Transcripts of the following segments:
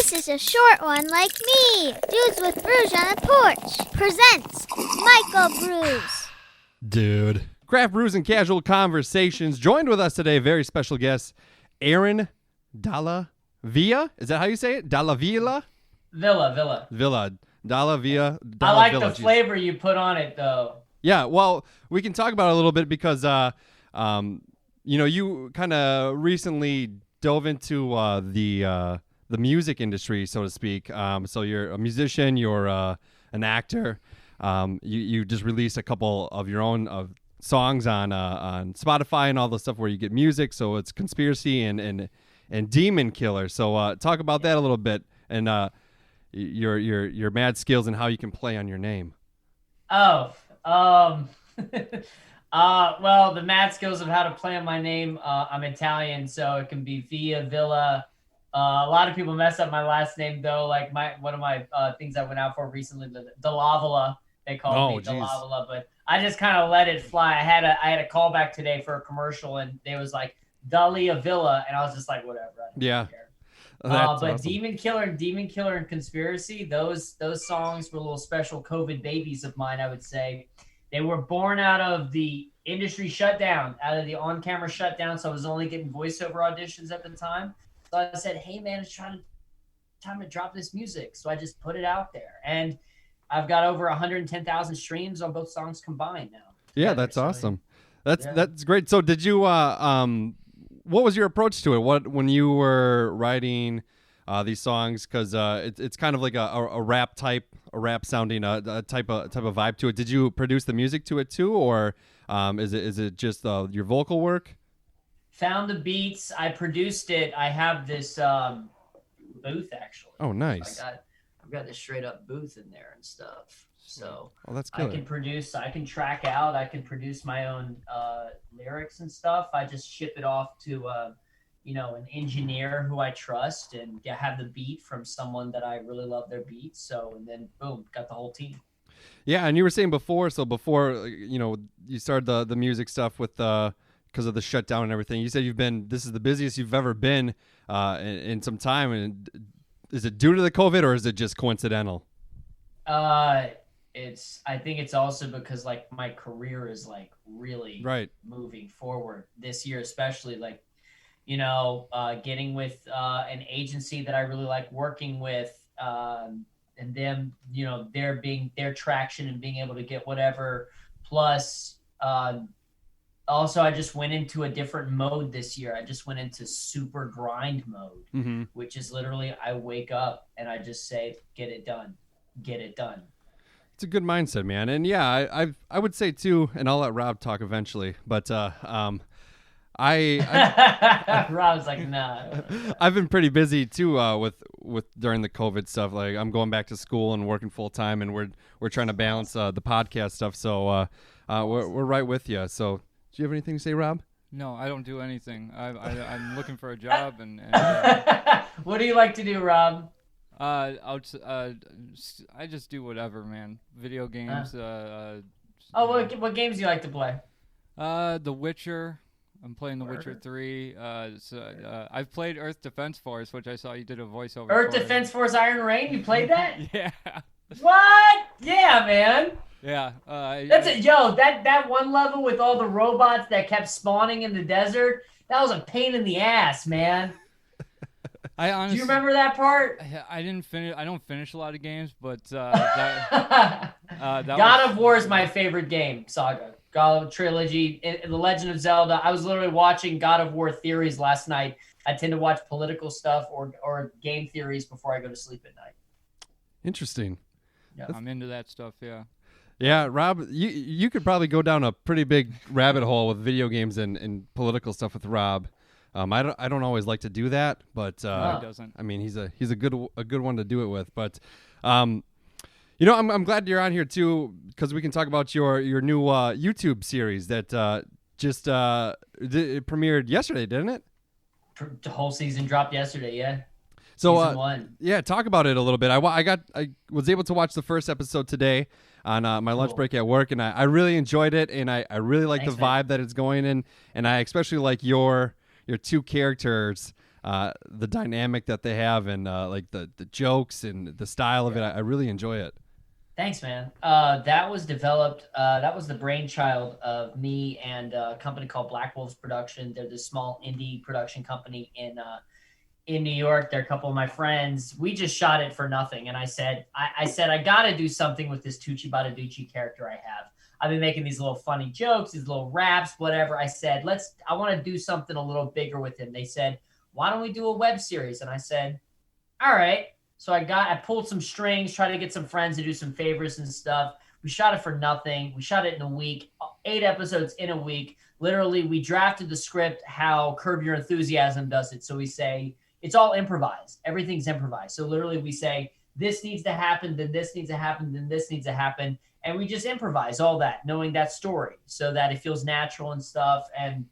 This is a short one like me. Dudes with Brews on the Porch presents Michael Brews. Dude. Craft Brews and Casual Conversations. Joined with us today, very special guest, Aaron Dalla Villa. Is that how you say it? Dalla Villa? Villa. Dalla Villa. I like Villa. the flavor you put on it, though. Yeah, well, we can talk about it a little bit because, you kind of recently dove into the music industry, so to speak. So you're a musician, you're an actor. You just released a couple of your own songs on Spotify and all the stuff where you get music. So it's Conspiracy and Demon Killer. So talk about that a little bit and your mad skills and how you can play on your name. Well, the mad skills of how to play on my name. I'm Italian, so it can be Villa. A lot of people mess up my last name though. Like one of my things I went out for recently, the Dalla Villa, they called me Dalla Villa, but I just kind of let it fly. I had a callback today for a commercial, and they was like Dalla Villa, and I was just like, whatever. I don't care. But awesome. Demon Killer and Conspiracy, those songs were little special COVID babies of mine, I would say. They were born out of the industry shutdown, out of the on-camera shutdown, so I was only getting voiceover auditions at the time. So I said, hey, man, it's time to drop this music. So I just put it out there. And I've got over 110,000 streams on both songs combined now. Yeah, that's awesome. That's great. So did you what was your approach to it? When you were writing these songs, because it's kind of like a rap sounding type of vibe to it. Did you produce the music to it too, or is it just your vocal work? Found the beats. I produced it. I have this booth actually. Oh, nice. So I've got this straight up booth in there and stuff. So that's good. I can produce. I can track out. I can produce my own lyrics and stuff. I just ship it off to an engineer who I trust, and have the beat from someone that I really love their beats. So, and then boom, got the whole team. Yeah, and you were saying before you started the music stuff with because of the shutdown and everything. You said this is the busiest you've ever been in some time. And is it due to the COVID or is it just coincidental? I think it's also because like my career is like really moving forward this year, especially like, getting with an agency that I really like working with, and them, their traction and being able to get whatever. Plus, also I just went into a different mode this year. I just went into super grind mode, which is literally I wake up and I just say, get it done. It's a good mindset, man. And yeah, I would say too, and I'll let Rob talk eventually, but I Rob's like, nah. I've been pretty busy too with during the COVID stuff. Like I'm going back to school and working full time, and we're trying to balance the podcast stuff. So we're right with you. So do you have anything to say, Rob? No, I don't do anything. I'm looking for a job, and what do you like to do, Rob? I just do whatever, man. Video games. What games do you like to play? The Witcher. I'm playing The Witcher 3. I've played Earth Defense Force, which I saw you did a voiceover. Earth Defense Force Iron Rain? You played that? Yeah. What? Yeah, man. Yeah. That's it. Yo, that one level with all the robots that kept spawning in the desert, that was a pain in the ass, man. I honestly, do you remember that part? I didn't finish. I don't finish a lot of games, but God of War is my favorite game saga. God of Trilogy, The Legend of Zelda. I was literally watching God of War theories last night. I tend to watch political stuff or game theories before I go to sleep at night. Interesting. Yeah, I'm into that stuff. Yeah. Yeah, Rob, you could probably go down a pretty big rabbit hole with video games and political stuff with Rob. I don't always like to do that, but he doesn't. I mean, he's a good one to do it with. But I'm glad you're on here too, because we can talk about your new YouTube series that just it premiered yesterday, didn't it? The whole season dropped yesterday. Yeah. So Season 1. Yeah, talk about it a little bit. I was able to watch the first episode today on my lunch break at work, and I really enjoyed it, and I really like the vibe that it's going in, and I especially like your two characters the dynamic that they have and like the jokes and the style of it. I really enjoy it. Thanks, man. That was developed. That was the brainchild of me and a company called Black Wolves Production. They're this small indie production company in New York. They're a couple of my friends. We just shot it for nothing, and I said, I got to do something with this Tucci Badaducci character I have. I've been making these little funny jokes, these little raps, whatever. I said, I want to do something a little bigger with him. They said, why don't we do a web series? And I said, all right. So I pulled some strings, tried to get some friends to do some favors and stuff. We shot it for nothing. We shot it in a week, 8 episodes in a week. Literally, we drafted the script how Curb Your Enthusiasm does it. So we say, it's all improvised. Everything's improvised. So literally we say, this needs to happen, then this needs to happen, then this needs to happen. And we just improvise all that, knowing that story so that it feels natural and stuff. And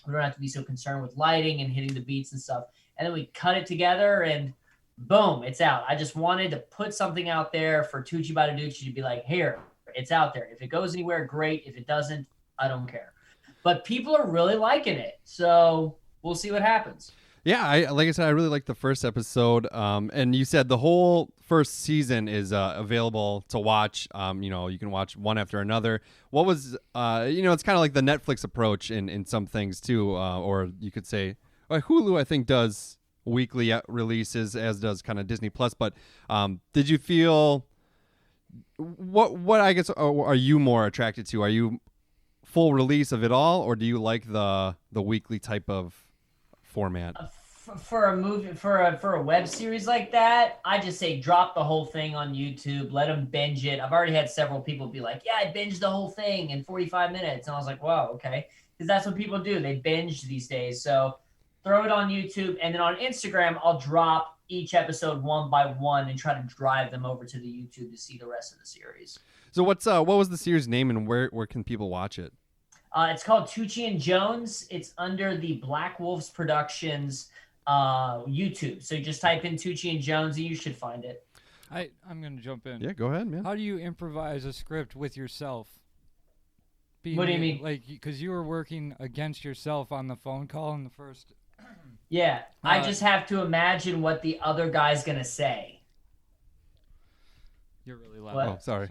we don't have to be so concerned with lighting and hitting the beats and stuff. And then we cut it together and boom, it's out. I just wanted to put something out there for Tucci Badaducci to be like, here, it's out there. If it goes anywhere, great. If it doesn't, I don't care. But people are really liking it. So we'll see what happens. Yeah, like I said, I really liked the first episode. And you said the whole first season is available to watch. You can watch one after another. What was, it's kind of like the Netflix approach in some things too. Or you could say, Hulu, I think, does weekly releases, as does kind of Disney Plus. But did you feel what I guess are you more attracted to? Are you full release of it all, or do you like the weekly type of format? For a movie, for a web series like that, I just say drop the whole thing on YouTube, let them binge it. I've already had several people be like, yeah, I binged the whole thing in 45 minutes. And I was like, wow, okay. Because that's what people do. They binge these days. So throw it on YouTube. And then on Instagram, I'll drop each episode one by one and try to drive them over to the YouTube to see the rest of the series. So what was the series name, and where can people watch it? It's called Tucci and Jones. It's under the Black Wolves Productions YouTube. So you just type in Tucci and Jones and you should find it. I'm going to jump in. Yeah, go ahead, man. How do you improvise a script with yourself? What do you mean? Like, because you were working against yourself on the phone call in the first... Yeah, I just have to imagine what the other guy's going to say. You're really loud. What? Oh, sorry.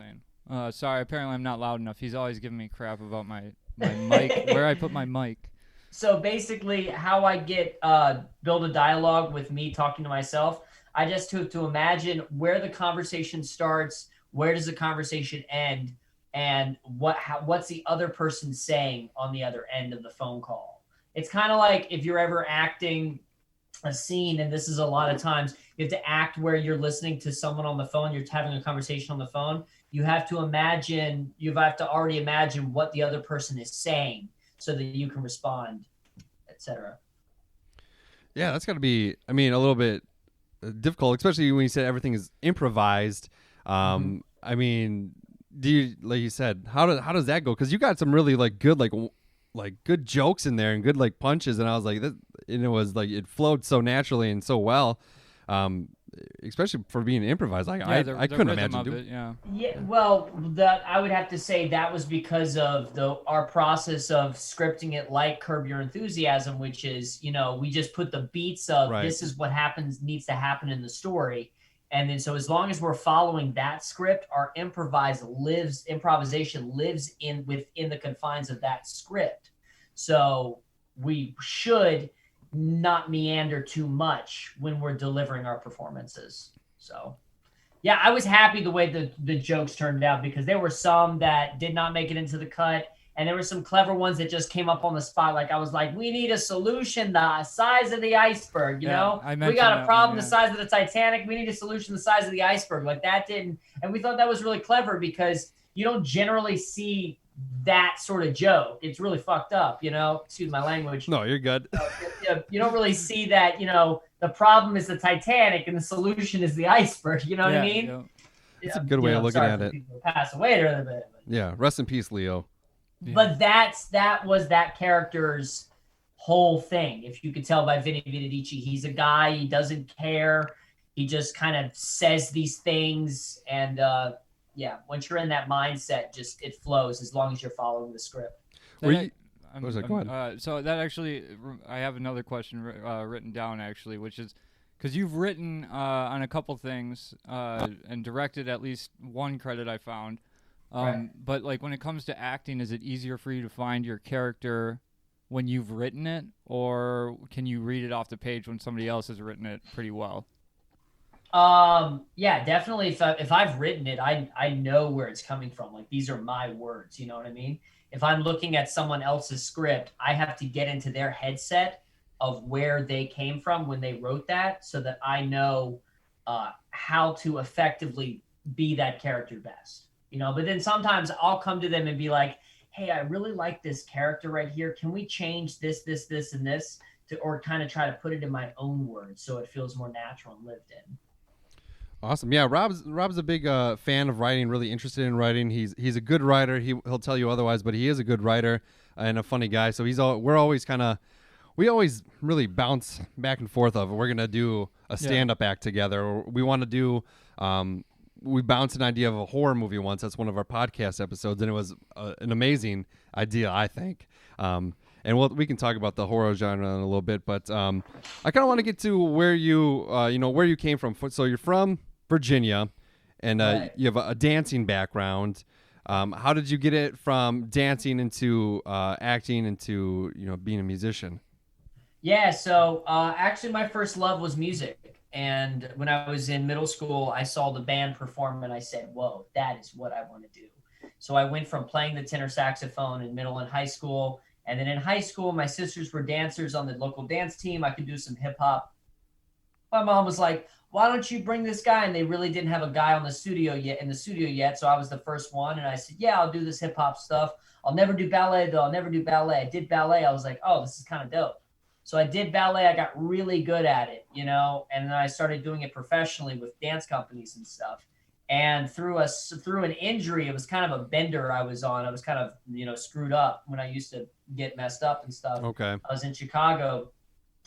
Sorry, apparently I'm not loud enough. He's always giving me crap about my mic, where I put my mic. So basically, how I get build a dialogue with me talking to myself, I just have to imagine where the conversation starts, where does the conversation end, and what's the other person saying on the other end of the phone call. It's kind of like if you're ever acting a scene, and this is a lot of times, you have to act where you're listening to someone on the phone, you're having a conversation on the phone. You have to already imagine what the other person is saying so that you can respond, etc. Yeah, that's got to be, a little bit difficult, especially when you said everything is improvised. Do you, like you said, how does that go? Because you got some really good jokes in there and good punches, and I was like, and it was like it flowed so naturally and so well. Especially for being improvised, I couldn't imagine doing it. Yeah, well, I would have to say that was because of our process of scripting it like Curb Your Enthusiasm, which is, we just put the beats of This is what needs to happen in the story. And then so as long as we're following that script, our improvisation lives within the confines of that script. So we should not meander too much when we're delivering our performances. So yeah, I was happy the way the jokes turned out, because there were some that did not make it into the cut, and there were some clever ones that just came up on the spot. Like I was like, we need a solution the size of the iceberg, we got a problem the size of the Titanic, we need a solution the size of the iceberg. Like that didn't, and we thought that was really clever because you don't generally see that sort of joke. It's really fucked up, excuse my language. No, you're good. You don't really see that, the problem is the Titanic and the solution is the iceberg. You know what I mean? Yeah. It's a good way of looking at it. People pass away during the bit. Yeah, rest in peace, Leo. Yeah. But that was that character's whole thing. If you could tell by Vinny Vidici, he's a guy, he doesn't care. He just kind of says these things, and once you're in that mindset, just it flows as long as you're following the script. Go ahead. So that actually, I have another question written down actually, which is because you've written on a couple things and directed at least one credit I found. Right. But like when it comes to acting, is it easier for you to find your character when you've written it, or can you read it off the page when somebody else has written it pretty well? Yeah, definitely. If I've written it, I know where it's coming from. Like these are my words, you know what I mean? If I'm looking at someone else's script, I have to get into their headset of where they came from when they wrote that, so that I know how to effectively be that character best. You know, but then sometimes I'll come to them and be like, hey, I really like this character right here. Can we change this, and this or kind of try to put it in my own words so it feels more natural and lived in. Awesome. Yeah, Rob's a big fan of writing, really interested in writing. He's a good writer. He'll tell you otherwise, but he is a good writer and a funny guy. So we always really bounce back and forth of we're going to do a stand-up act together. Or we want to do we bounced an idea of a horror movie once. That's one of our podcast episodes, and it was an amazing idea, I think. And we can talk about the horror genre in a little bit, but I kind of want to get to where where you came from. So you're from Virginia, and Right. you have a dancing background. How did you get it from dancing into acting into being a musician? Yeah, so actually my first love was music. And when I was in middle school, I saw the band perform and I said, whoa, that is what I want to do. So I went from playing the tenor saxophone in middle and high school. And then in high school, my sisters were dancers on the local dance team. I could do some hip hop. My mom was like, why don't you bring this guy? And they really didn't have a guy in the studio yet. So I was the first one. And I said, yeah, I'll do this hip hop stuff. I'll never do ballet though. I'll never do ballet. I did ballet. I was like, oh, this is kind of dope. So I did ballet. I got really good at it, and then I started doing it professionally with dance companies and stuff. And through an injury, it was kind of a bender I was on. I was kind of, screwed up when I used to get messed up and stuff. Okay. I was in Chicago.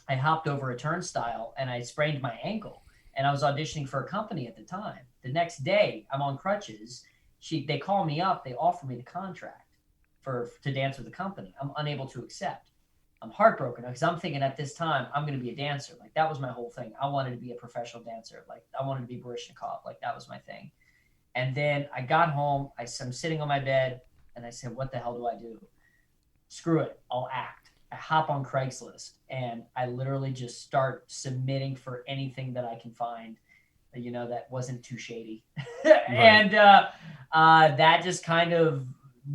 I hopped over a turnstile and I sprained my ankle. And I was auditioning for a company at the time. The next day, I'm on crutches. They call me up. They offer me the contract to dance with the company. I'm unable to accept. I'm heartbroken because I'm thinking at this time I'm going to be a dancer. Like that was my whole thing. I wanted to be a professional dancer. Like I wanted to be Baryshnikov. Like that was my thing. And then I got home. I'm sitting on my bed and I said, what the hell do I do? Screw it. I'll act. I hop on Craigslist and I literally just start submitting for anything that I can find, that wasn't too shady. Right. And that just kind of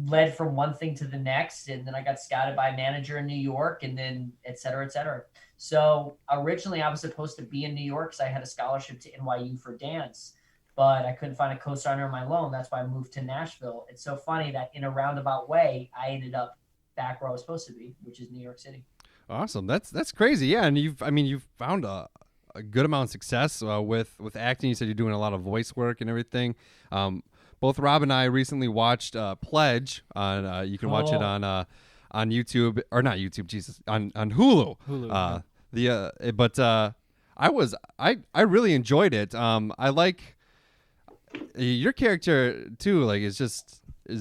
led from one thing to the next, and then I got scouted by a manager in New York, and then et cetera, et cetera. So originally I was supposed to be in New York because I had a scholarship to NYU for dance, but I couldn't find a co-signer on my loan. That's why I moved to Nashville. It's so funny that in a roundabout way, I ended up back where I was supposed to be, which is New York City. Awesome. That's crazy. Yeah, and you've found a good amount of success with acting. You said you're doing a lot of voice work and everything. Both Rob and I recently watched Pledge on. You can watch it on YouTube, or not YouTube, Jesus, on Hulu. Hulu. I really enjoyed it. I like your character too. Like is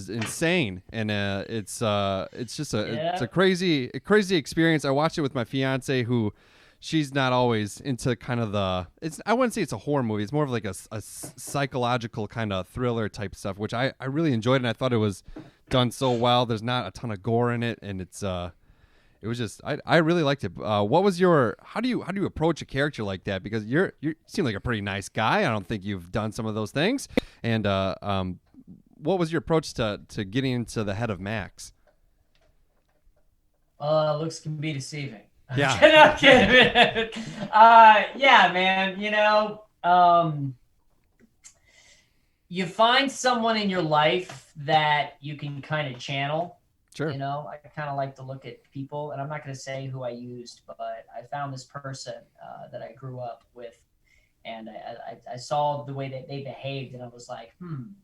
insane, and it's just it's a crazy experience. I watched it with my fiance who. She's not always into kind of I wouldn't say it's a horror movie. It's more of like a psychological kind of thriller type stuff, which I really enjoyed, and I thought it was done so well. There's not a ton of gore in it, and it was just I really liked it. What was how do you approach a character like that? Because you seem like a pretty nice guy. I don't think you've done some of those things. And what was your approach to getting into the head of Max? Looks can be deceiving. Yeah. I'm kidding. Yeah, man. You find someone in your life that you can kind of channel. Sure. I kind of like to look at people, and I'm not going to say who I used, but I found this person that I grew up with, and I saw the way that they behaved, and I was like, can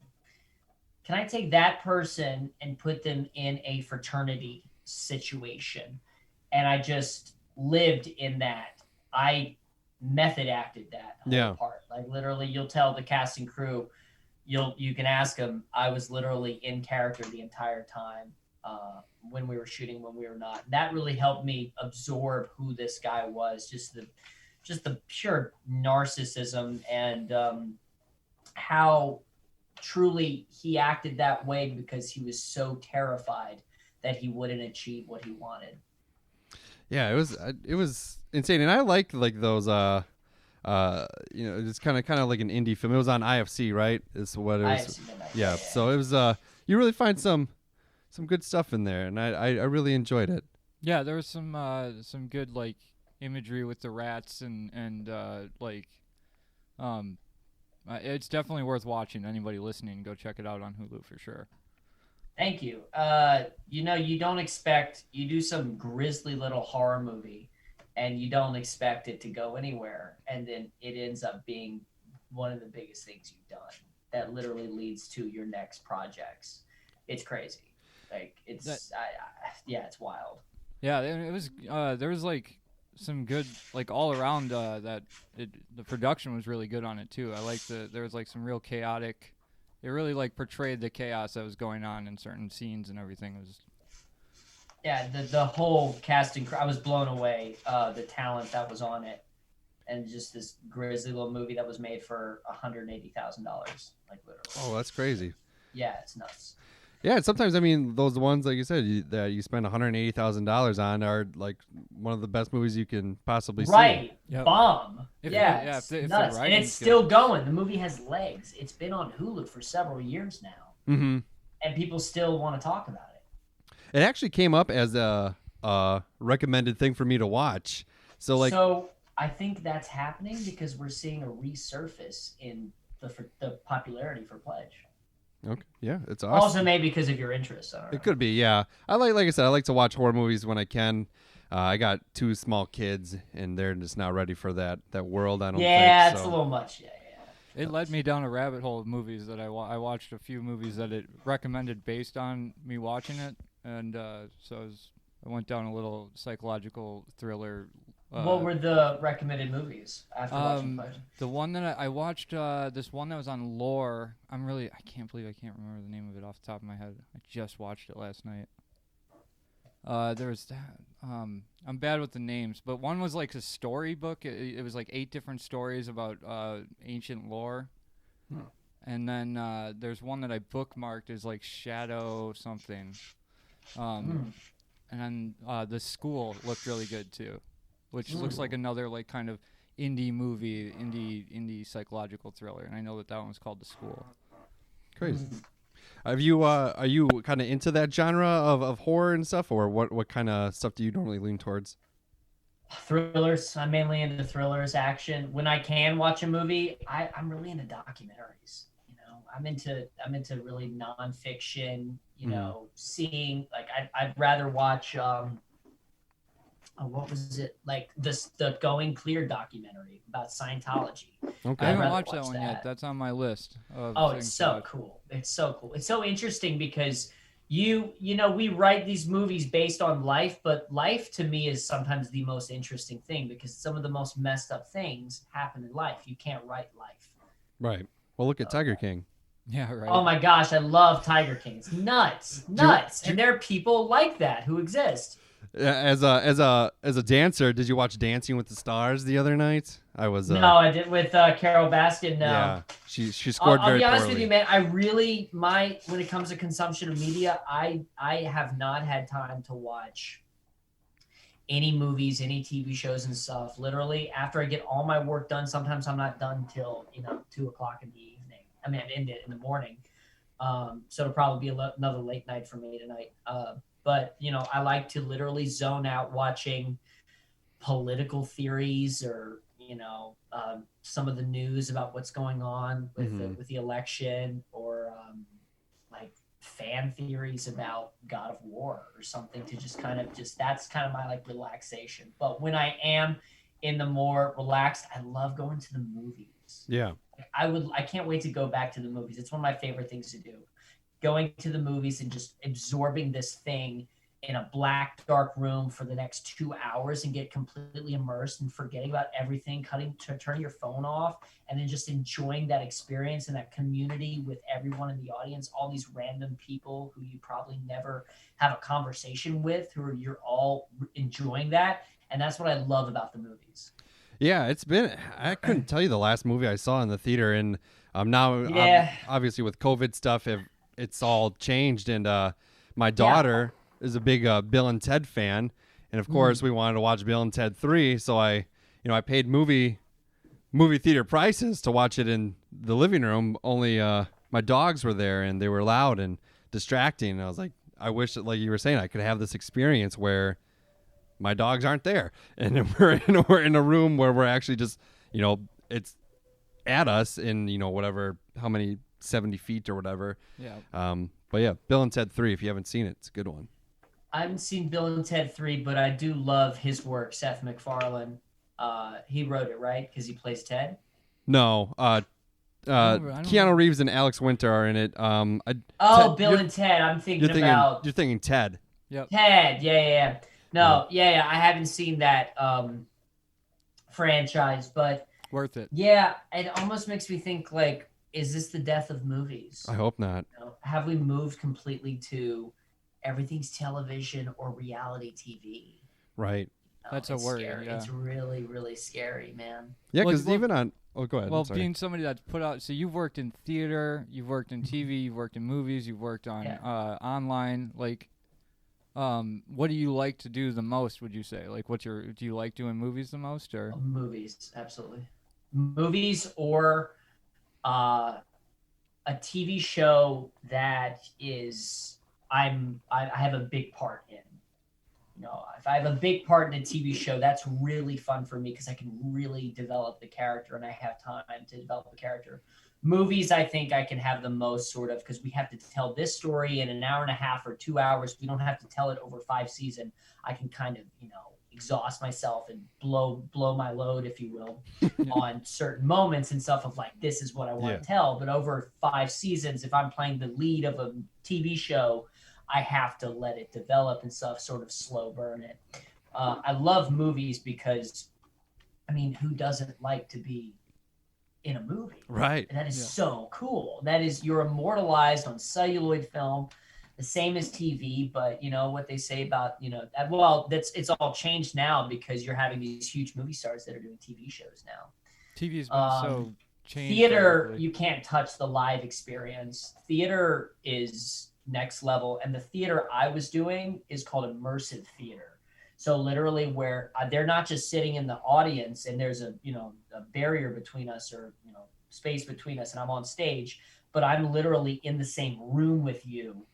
I take that person and put them in a fraternity situation? And I just lived in that. I method acted that whole part. Like literally, you'll tell the cast and crew, you can ask them. I was literally in character the entire time. when we were shooting, when we were not. That really helped me absorb who this guy was, just the pure narcissism and how truly he acted that way because he was so terrified that he wouldn't achieve what he wanted. Yeah, it was insane, and I like those it's kind of like an indie film. It was on IFC, right? Is what it was. IFC Midnight. Yeah, so it was you really find some good stuff in there, and I really enjoyed it. Yeah, there was some good like imagery with the rats and it's definitely worth watching. Anybody listening, go check it out on Hulu for sure. Thank you. You don't expect, you do some grisly little horror movie and you don't expect it to go anywhere, and then it ends up being one of the biggest things you've done that literally leads to your next projects. It's crazy. Like it's it's wild. Yeah, it was there was like some good like all around the production was really good on it too. I liked there was like some real chaotic. It really like portrayed the chaos that was going on in certain scenes and everything. It was the whole casting. I was blown away. The talent that was on it, and just this grisly little movie that was made for $180,000, like literally. Oh, that's crazy. Yeah, it's nuts. Yeah, and sometimes I mean those ones like you said that you spend $180,000 on are like one of the best movies you can possibly see. Right, Yep. Bomb. If It's the nuts, and writing's it's good. still going. The movie has legs. It's been on Hulu for several years now, Mm-hmm. and people still want to talk about it. It actually came up as a recommended thing for me to watch. So I think that's happening because we're seeing a resurface in the popularity for Pledge. Okay, yeah, it's awesome. Also, maybe because of your interest. I don't know. It could be, yeah. Like I said, I like to watch horror movies when I can. I got 2 small kids, and they're just not ready for that world. I don't think. Yeah, it's so. a little much. Yeah. It led me down a rabbit hole of movies that I watched a few movies that it recommended based on me watching it, and so I went down a little psychological thriller. What were the recommended movies after watching Pledge? The one that I watched, this one that was on Lore. I can't believe I can't remember the name of it off the top of my head. I just watched it last night. There was that. I'm bad with the names, but one was like a storybook. It was like 8 different stories about ancient lore. And then there's one that I bookmarked is like Shadow something. And then The School looked really good too, which looks like another like kind of indie movie, indie psychological thriller. And I know that one was called The School. Crazy. Are you kind of into that genre of horror and stuff, or what kind of stuff do you normally lean towards? Thrillers. I'm mainly into thrillers, action. When I can watch a movie, I'm really into documentaries. I'm into really nonfiction. Seeing like I'd rather watch what was it, like the Going Clear documentary about Scientology. Okay. I haven't rather watched that watch one that. yet. That's on my list. It's so cool. It's so cool. It's so interesting because we write these movies based on life, but life to me is sometimes the most interesting thing because some of the most messed up things happen in life. You can't write life. Right. Well, look at Tiger King. Yeah, right. Oh my gosh, I love Tiger King. It's nuts. And there are people like that who exist. As a dancer, did you watch Dancing with the Stars the other night? I was. No, I did with Carol Baskin. No. Yeah, she scored I'll very be honest poorly. with you, man. I really when it comes to consumption of media, I have not had time to watch any movies, any TV shows and stuff. Literally, after I get all my work done, sometimes I'm not done till 2:00 in the evening. I mean, I end it in the morning. So it'll probably be another late night for me tonight. But I like to literally zone out watching political theories or some of the news about what's going on with the election, or like fan theories about God of War or something, to just that's kind of my like relaxation. But when I am in the more relaxed, I love going to the movies. Yeah. I can't wait to go back to the movies. It's one of my favorite things to do. Going to the movies and just absorbing this thing in a black dark room for the next 2 hours and get completely immersed and forgetting about everything, turning your phone off, and then just enjoying that experience and that community with everyone in the audience, all these random people who you probably never have a conversation with, you're all enjoying that. And that's what I love about the movies. Yeah, it's been. I couldn't tell you the last movie I saw in the theater, and now obviously with COVID stuff, it's all changed. And my daughter is a big Bill and Ted fan, and of course we wanted to watch Bill and Ted 3, so I paid movie theater prices to watch it in the living room. Only my dogs were there, and they were loud and distracting. And I was like, I wish that, like you were saying, I could have this experience where my dogs aren't there, and we're in a room where we're actually just, it's at us in, whatever, how many 70 feet or whatever. Yeah. But yeah, Bill and Ted 3, if you haven't seen it, it's a good one. I haven't seen Bill and Ted 3, but I do love his work. Seth MacFarlane, he wrote it, right? Because he plays Ted. No, Keanu Reeves and Alex Winter are in it. Bill and Ted. I'm thinking about. You're thinking Ted. Yep. Ted. Yeah. No, yeah. I haven't seen that franchise, but worth it. Yeah, it almost makes me think, like, is this the death of movies? I hope not. Have we moved completely to everything's television or reality TV? Right. That's a worry. Scary. Yeah. It's really, really scary, man. Yeah, because even on. Oh, go ahead. Well, being somebody that's put out, so you've worked in theater, you've worked in TV, you've worked in movies, you've worked on online. Like, what do you like to do the most? Would you say? Like, do you like doing movies the most, or movies? Absolutely, movies or a TV show that I have a big part in. If I have a big part in a TV show, that's really fun for me because I can really develop the character and I have time to develop the character. Movies, I think I can have the most sort of, because we have to tell this story in an hour and a half or 2 hours. We don't have to tell it over 5 seasons. I can kind of, exhaust myself and blow my load, if you will, on certain moments and stuff of like, this is what I want to tell. But over 5 seasons, if I'm playing the lead of a TV show, I have to let it develop and stuff, sort of slow burn it. I love movies because, who doesn't like to be in a movie? Right. And that is so cool. That is, you're immortalized on celluloid film, the same as TV, but what they say about, it's all changed now because you're having these huge movie stars that are doing TV shows now. TV's been so changed. Theater, you can't touch the live experience. Theater is next level, and the theater I was doing is called immersive theater. So literally where they're not just sitting in the audience and there's a barrier between us or space between us and I'm on stage, but I'm literally in the same room with you,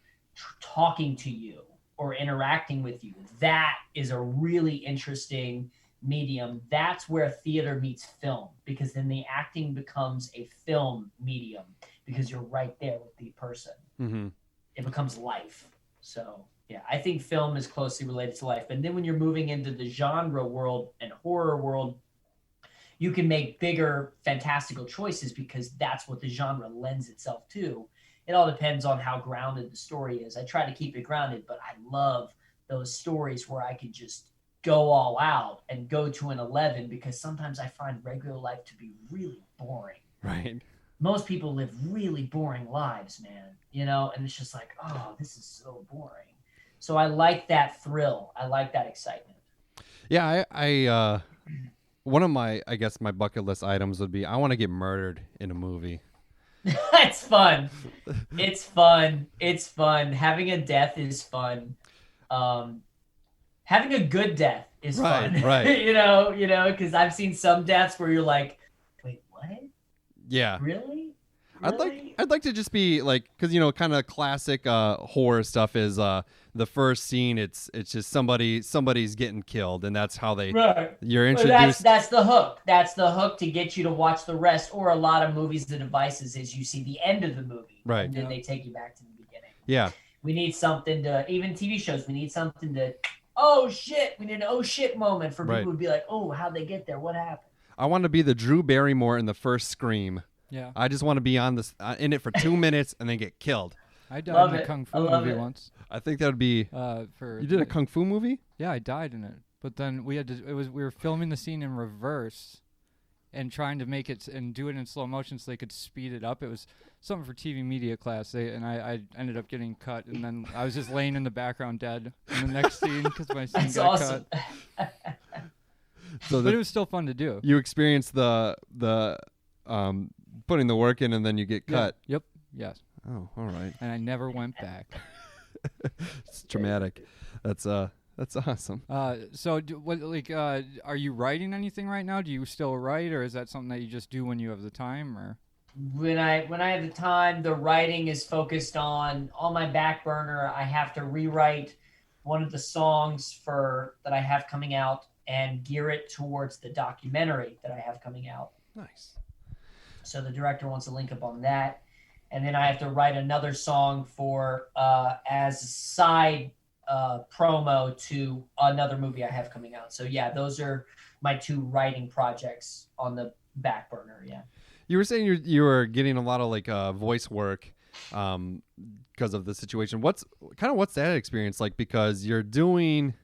talking to you or interacting with you. That is a really interesting medium. That's where theater meets film, because then the acting becomes a film medium because you're right there with the person. Mm-hmm. It becomes life. So yeah, I think film is closely related to life. But then when you're moving into the genre world and horror world, you can make bigger, fantastical choices because that's what the genre lends itself to. It all depends on how grounded the story is. I try to keep it grounded, but I love those stories where I could just go all out and go to an 11, because sometimes I find regular life to be really boring. Right. Most people live really boring lives, man, and it's just like, oh, this is so boring. So I like that thrill. I like that excitement. Yeah, I one of my bucket list items would be, I want to get murdered in a movie. It's fun. It's fun. It's fun. Having a death is fun. Having a good death is fun. Right. Because I've seen some deaths where you're like, wait, what? Yeah. Really? I'd like to just be like, because kind of classic horror stuff is the first scene, it's just somebody's getting killed, and that's how you're introduced. That's the hook. That's the hook to get you to watch the rest. Or a lot of movies, the devices is you see the end of the movie, right? And then they take you back to the beginning. Yeah. We need something to, even TV shows, we need something to, oh shit, we need an oh shit moment for people to be like, oh, how'd they get there? What happened? I want to be the Drew Barrymore in the first Scream. Yeah. I just want to be on this in it for 2 minutes and then get killed. I died Love in a it. kung I fu love movie it. once. I think that would be. You did a kung fu movie? Yeah, I died in it. But then we were filming the scene in reverse and trying to make it and do it in slow motion so they could speed it up. It was something for TV media class. I ended up getting cut, and then I was just laying in the background dead in the next scene because my scene That's got awesome. cut. So But it was still fun to do. you experience the putting the work in, and then you get Yeah. cut. Yep. Yes. Oh, all right. And I never went back. It's traumatic. That's awesome. So, are you writing anything right now? Do you still write, or is that something that you just do when you have the time? Or When I have the time, the writing is focused on my back burner. I have to rewrite one of the songs that I have coming out and gear it towards the documentary that I have coming out. Nice. So the director wants to link up on that. And then I have to write another song for as a side promo to another movie I have coming out. So yeah, those are my two writing projects on the back burner. Yeah. You were saying you were getting a lot of like voice work because of the situation. What's that experience like? Because you're doing,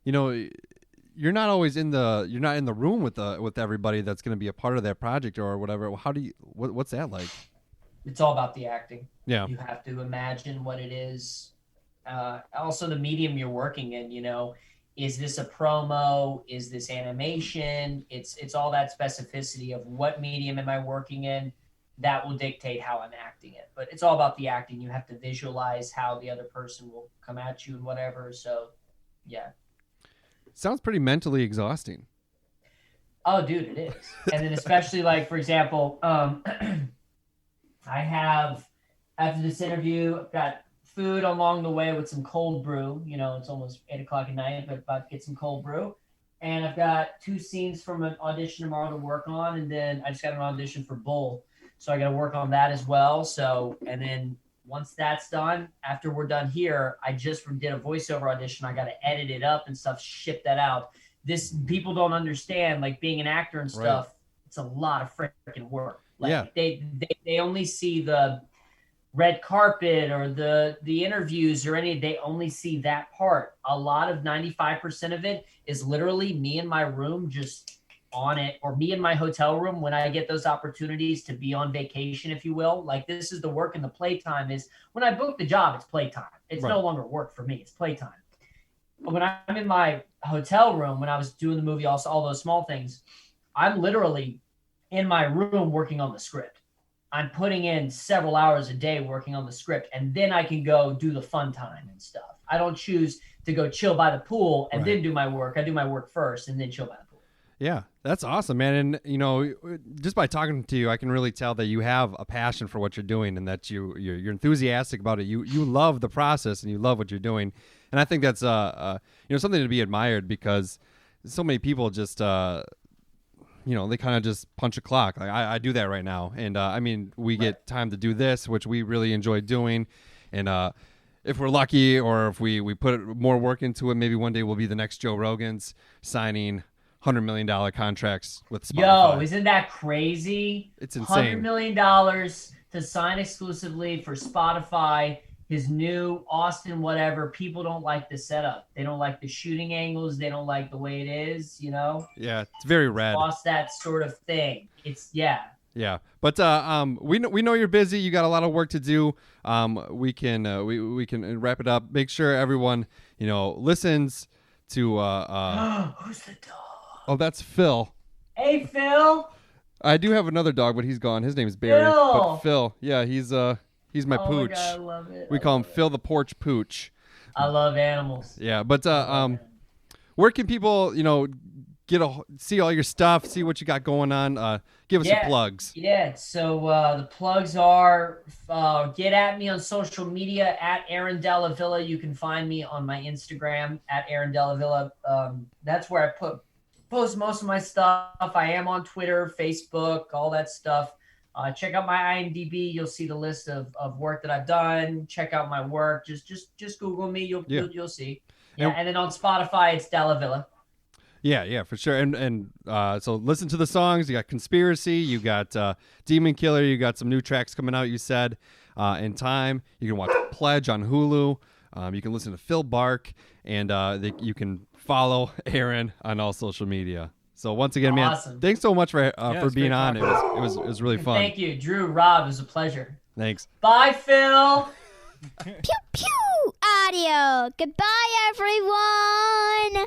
you're not always in the room with everybody that's going to be a part of that project or whatever. What's that like? It's all about the acting. Yeah. You have to imagine what it is. Also the medium you're working in, is this a promo? Is this animation? It's all that specificity of what medium am I working in that will dictate how I'm acting it. But it's all about the acting. You have to visualize how the other person will come at you and whatever. So yeah. Sounds pretty mentally exhausting. Oh, dude, it is. And then especially like, for example, I have, after this interview, I've got food along the way with some cold brew. It's almost 8 o'clock at night, but about to get some cold brew. And I've got 2 scenes from an audition tomorrow to work on. And then I just got an audition for Bull. So I got to work on that as well. So, and then once that's done, after we're done here, I just did a voiceover audition. I got to edit it up and stuff, ship that out. People don't understand, like being an actor and stuff, right. It's a lot of freaking work. Like, yeah. They only see the red carpet or the interviews or they only see that part. A lot of 95% of it is literally me in my room just on it, or me in my hotel room when I get those opportunities to be on vacation, if you will. Like, this is the work and the playtime is when I book the job, it's playtime. It's right. No longer work for me. It's playtime. But when I'm in my hotel room, when I was doing the movie, also all those small things, I'm literally in my room working on the script. I'm putting in several hours a day working on the script, and then I can go do the fun time and stuff. I don't choose to go chill by the pool and right. then do my work. I do my work first and then chill by the pool. Yeah, that's awesome, man. And just by talking to you, I can really tell that you have a passion for what you're doing, and that you're enthusiastic about it. You love the process, and you love what you're doing. And I think that's something to be admired, because so many people just they kind of just punch a clock. Like I do that right now, and we get time to do this, which we really enjoy doing, and if we're lucky, or if we put more work into it, maybe one day we'll be the next Joe Rogans, signing $100 million contracts with Spotify. Yo, isn't that crazy? It's insane. $100 million to sign exclusively for Spotify, his new Austin whatever. People don't like the setup. They don't like the shooting angles. They don't like the way it is, Yeah, it's very rad. Lost that sort of thing. Yeah. But we know you're busy. You got a lot of work to do. We can wrap it up. Make sure everyone listens to Who's the dog? Oh, that's Phil. Hey, Phil. I do have another dog, but he's gone. His name is Barry. Phil. But Phil, yeah, he's my Oh my pooch. God, I love it. We call him Phil the Porch Pooch. I love animals. Yeah, but where can people see all your stuff, see what you got going on? Give us some plugs. Yeah, so the plugs are get at me on social media at Aaron Dalla Villa. You can find me on my Instagram at Aaron Dalla Villa. That's where I post most of my stuff. I am on Twitter, Facebook, all that stuff. Check out my IMDb. You'll see the list of work that I've done. Check out my work. Just Google me. You'll see. Yeah, and then on Spotify, it's Dalla Villa. Yeah, for sure. And so listen to the songs. You got Conspiracy, you got Demon Killer, you got some new tracks coming out, you said, in time. You can watch Pledge on Hulu. You can listen to Phil Bark, and you can follow Aaron on all social media. So once again, man, thanks so much for being on. It was really fun. Thank you, Drew, Rob. It was a pleasure. Thanks. Bye, Phil. Pew pew! Audio. Goodbye, everyone.